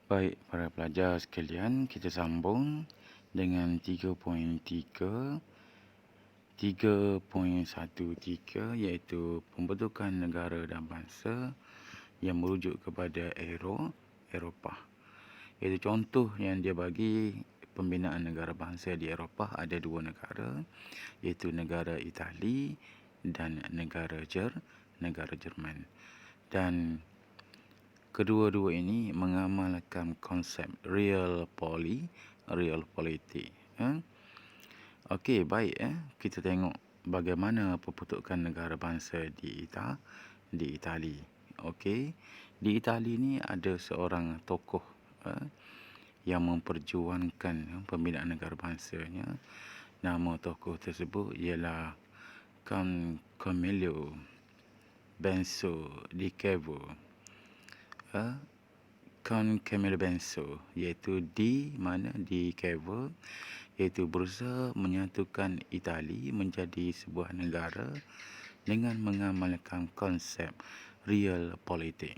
Baik, para pelajar sekalian, kita sambung dengan 3.13 iaitu pembentukan negara dan bangsa yang merujuk kepada Eropah. Iaitu contoh yang dia bagi pembinaan negara bangsa di Eropah ada dua negara, iaitu negara Itali dan negara Jerman. Dan kedua-dua ini mengamalkan konsep realpolitik. Okey, baik. Kita tengok bagaimana pembentukan negara bangsa di Itali. Okey, di Itali ni ada seorang tokoh yang memperjuangkan pembinaan negara bangsanya. Nama tokoh tersebut ialah Camillo Benso di Cavour. Camillo Benso, iaitu di Cavour, iaitu berusaha menyatukan Itali menjadi sebuah negara dengan mengamalkan konsep realpolitik.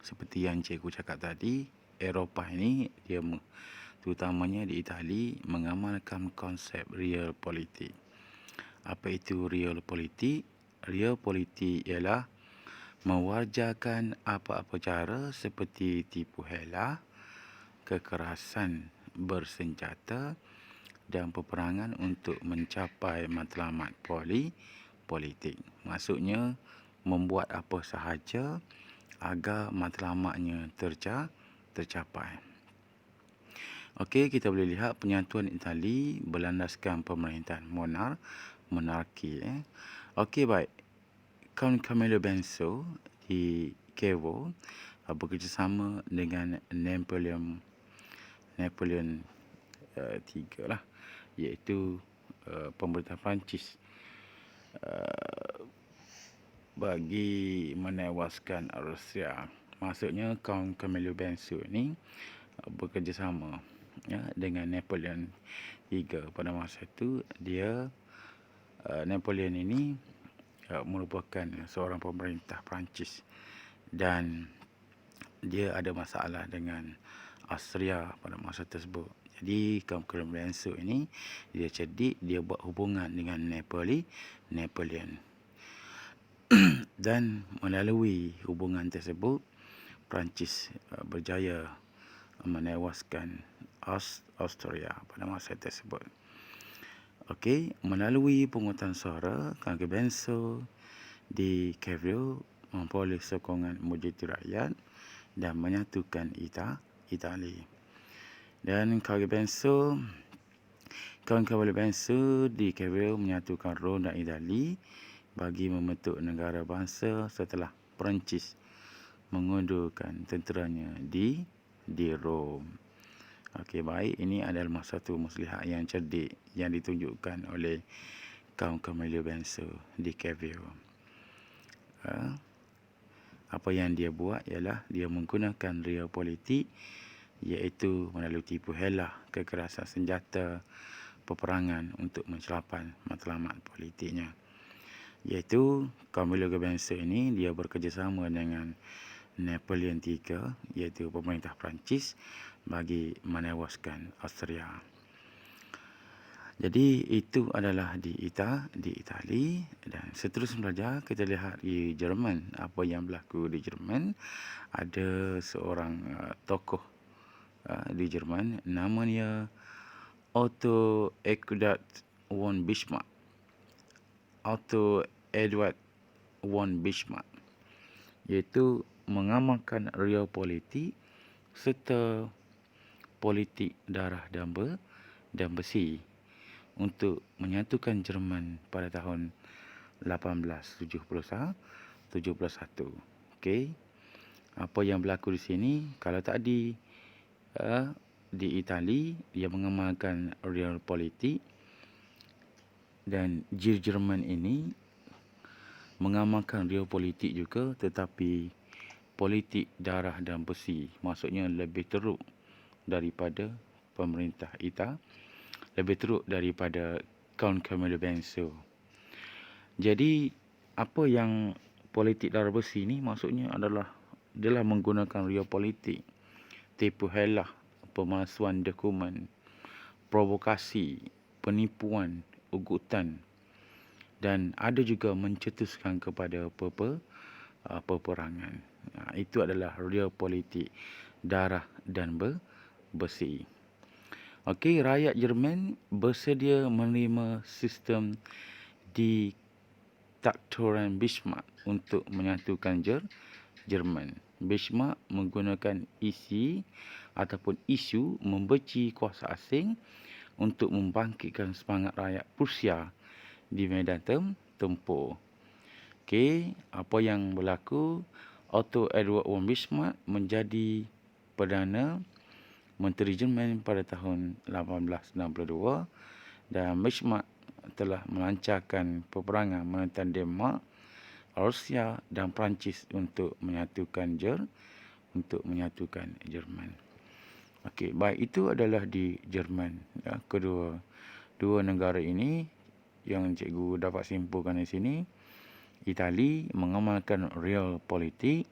Seperti yang cikgu cakap tadi, Eropah ini dia terutamanya di Itali mengamalkan konsep realpolitik. Apa itu realpolitik? Realpolitik ialah mewajarkan apa-apa cara seperti tipu helah, kekerasan bersenjata dan peperangan untuk mencapai matlamat politik. Maksudnya membuat apa sahaja agar matlamatnya tercapai. Okey, kita boleh lihat penyatuan Itali berlandaskan pemerintahan monarki. Okey, baik. Count Camillo Benso di Cavour bekerjasama dengan Napoleon III lah, iaitu pemerintah Perancis bagi menewaskan Rusia. Maksudnya Count Camillo Benso ni bekerjasama dengan Napoleon III pada masa itu. Napoleon ini merupakan seorang pemerintah Perancis dan dia ada masalah dengan Austria pada masa tersebut. Jadi Camillo Benso ini dia cerdik, dia buat hubungan dengan Napoleon. Dan melalui hubungan tersebut Perancis berjaya menewaskan Austria pada masa tersebut. Okey, melalui penghutang suara, Camillo Benso di Cavour memperoleh sokongan majoriti rakyat dan menyatukan Itali. Dan Camillo Benso di Cavour menyatukan Rome dan Itali bagi membentuk negara bangsa setelah Perancis mengundurkan tenteranya di Rome. Okey, baik. Ini adalah satu muslihat yang cerdik yang ditunjukkan oleh Camillo Benso di Cavour. Apa yang dia buat ialah dia menggunakan realpolitik, iaitu melalui tipu helah, kekerasan senjata, peperangan untuk mencapai matlamat politiknya. Iaitu Camillo Benso ini dia bekerjasama dengan Napoleon III, iaitu pemerintah Perancis, bagi menewaskan Austria. Jadi itu adalah di Itali. Dan seterusnya belajar, kita lihat di Jerman. Apa yang berlaku di Jerman? Ada seorang tokoh di Jerman, namanya Otto Edward von Bismarck. Otto Edward von Bismarck, iaitu mengamalkan realpolitik serta politik darah dan besi untuk menyatukan Jerman pada tahun 1871. Okey. Apa yang berlaku di sini? Kalau tadi di Itali dia mengamalkan realpolitik, dan Jerman ini mengamalkan realpolitik juga, tetapi politik darah dan besi. Maksudnya lebih teruk daripada pemerintah lebih teruk daripada Count Camillo Benso. Jadi apa yang politik darah besi ni maksudnya adalah dia menggunakan realpolitik tipu helah, pemalsuan dokumen, provokasi, penipuan, ugutan, dan ada juga mencetuskan kepada peperangan. Itu adalah real politik darah dan besi. Okey, rakyat Jerman bersedia menerima sistem diktatoran Bismarck untuk menyatukan Jerman. Bismarck menggunakan isu membenci kuasa asing untuk membangkitkan semangat rakyat Prussia di medan tempur. Okey, apa yang berlaku? Otto Edward von Bismarck menjadi Perdana Menteri Jerman pada tahun 1862 dan Bismarck telah melancarkan peperangan menentang Denmark, Rusia dan Perancis untuk menyatukan Jerman. Okey, baik, itu adalah di Jerman. Ya, dua negara ini yang cikgu dapat simpulkan di sini. Itali mengamalkan real politik,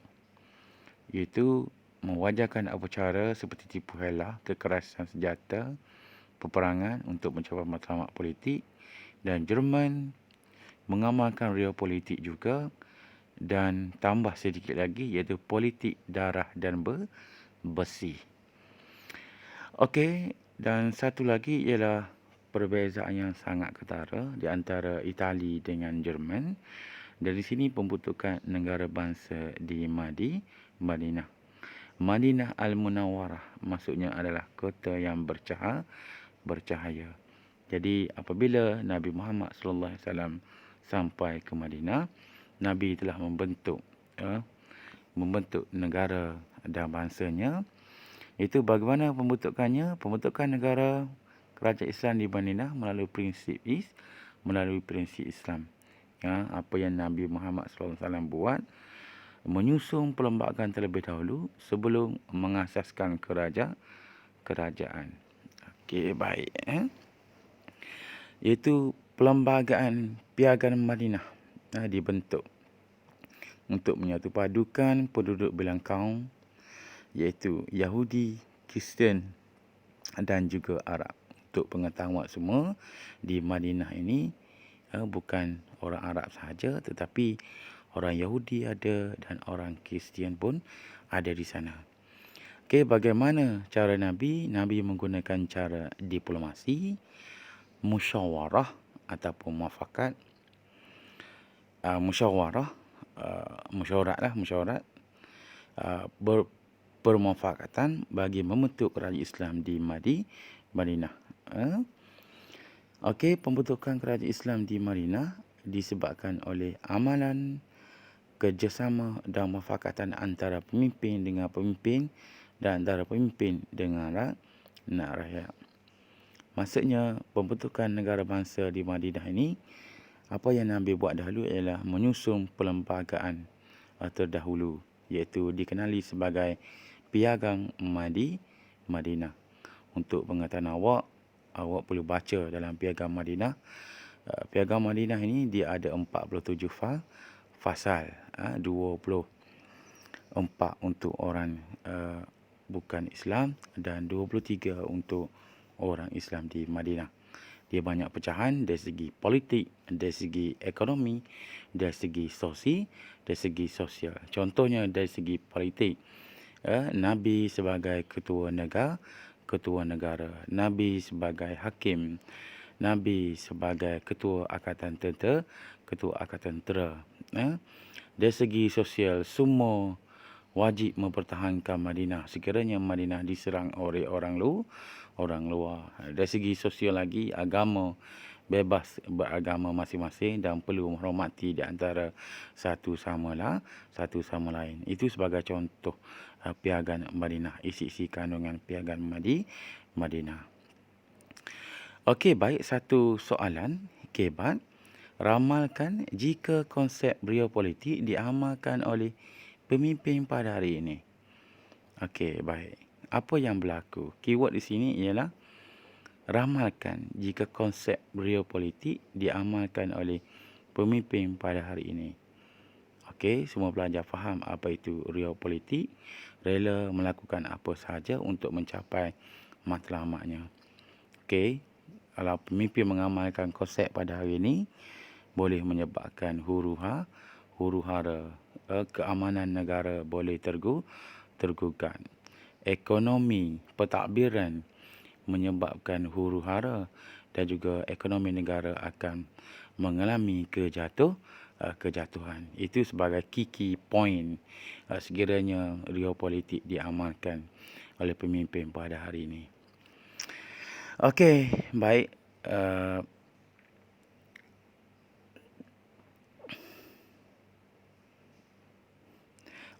iaitu mewajarkan upacara seperti tipu helah, kekerasan senjata, peperangan untuk mencapai matlamat politik, dan Jerman mengamalkan real politik juga, dan tambah sedikit lagi iaitu politik darah dan besi. Okey, dan satu lagi ialah perbezaan yang sangat ketara di antara Itali dengan Jerman. Dari sini pembentukan negara bangsa di Madinah. Madinah Al-Munawwarah maksudnya adalah kota yang bercahaya. Jadi apabila Nabi Muhammad sallallahu alaihi wasallam sampai ke Madinah, Nabi telah membentuk negara dan bangsanya. Itu bagaimana pembentukannya? Pembentukan negara kerajaan Islam di Madinah melalui prinsip Islam. Apa yang Nabi Muhammad SAW buat, menyusun perlembagaan terlebih dahulu sebelum mengasaskan kerajaan. Okey, baik. Iaitu perlembagaan Piagam Madinah dibentuk untuk menyatupadukan penduduk bilang kaum, iaitu Yahudi, Kristian dan juga Arab. Untuk pengetahuan semua, di Madinah ini bukan orang Arab sahaja, tetapi orang Yahudi ada dan orang Kristian pun ada di sana. Okey, bagaimana cara Nabi? Nabi menggunakan cara diplomasi, musyawarah ataupun muafakat. Musyawarat. Permufakatan bagi membentuk kerajaan Islam di Madinah. Okey, pembentukan kerajaan Islam di Madinah disebabkan oleh amalan, kerjasama dan mufakatan antara pemimpin dengan pemimpin dan antara pemimpin dengan rakyat. Maksudnya pembentukan negara bangsa di Madinah ini, apa yang Nabi buat dahulu ialah menyusun perlembagaan terdahulu, iaitu dikenali sebagai Piagam Madinah. Untuk pengetahuan awak perlu baca dalam Piagam Madinah. Piagam Madinah ini dia ada 47 fasal, 24 untuk orang bukan Islam dan 23 untuk orang Islam di Madinah. Dia banyak pecahan dari segi politik, dari segi ekonomi, dari segi sosial. Contohnya dari segi politik, Nabi sebagai ketua negara, Nabi sebagai hakim, Nabi sebagai ketua angkatan tentera. Dari segi sosial, semua wajib mempertahankan Madinah sekiranya Madinah diserang oleh orang luar. Dari segi sosial lagi, agama bebas beragama masing-masing dan perlu menghormati di antara satu sama lain. Itu sebagai contoh Piagam Madinah, isi kandungan Piagam Madinah. Okey, baik, satu soalan kebat. Ramalkan jika konsep geopolitik diamalkan oleh pemimpin pada hari ini. Okey, baik. Apa yang berlaku? Keyword di sini ialah ramalkan jika konsep geopolitik diamalkan oleh pemimpin pada hari ini. Okey, semua pelajar faham apa itu realpolitik, rela melakukan apa sahaja untuk mencapai matlamatnya. Okey, kalau pemimpin mengamalkan konsep pada hari ini, boleh menyebabkan huru-hara, keamanan negara boleh tergugat. Ekonomi, pentadbiran menyebabkan huru-hara dan juga ekonomi negara akan mengalami kejatuhan. Itu sebagai key point sekiranya realpolitik diamalkan oleh pemimpin pada hari ini. Okey, baik.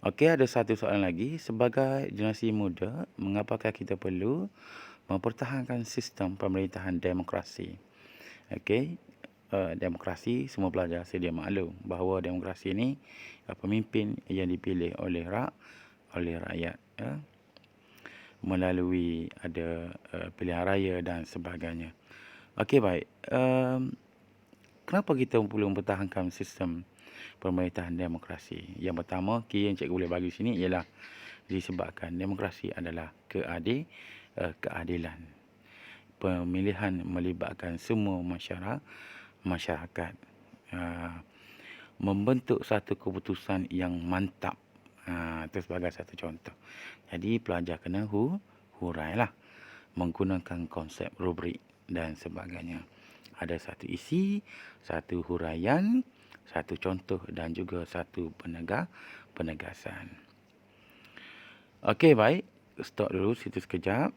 Okey, ada satu soalan lagi. Sebagai generasi muda, mengapakah kita perlu mempertahankan sistem pemerintahan demokrasi? Okey, demokrasi, semua pelajar sedia maklum bahawa demokrasi ini pemimpin yang dipilih oleh rakyat, melalui ada pilihan raya dan sebagainya. Okey, baik. Kenapa kita perlu mempertahankan sistem pemerintahan demokrasi? Yang pertama, key yang cikgu boleh bagi sini ialah disebabkan demokrasi adalah keadilan. Pemilihan melibatkan semua masyarakat. Membentuk satu keputusan yang mantap. Itu sebagai satu contoh. Jadi pelajar kena hurailah menggunakan konsep rubrik dan sebagainya. Ada satu isi, satu huraian, satu contoh dan juga satu penegasan. Okey, baik. Stop dulu situ sekejap.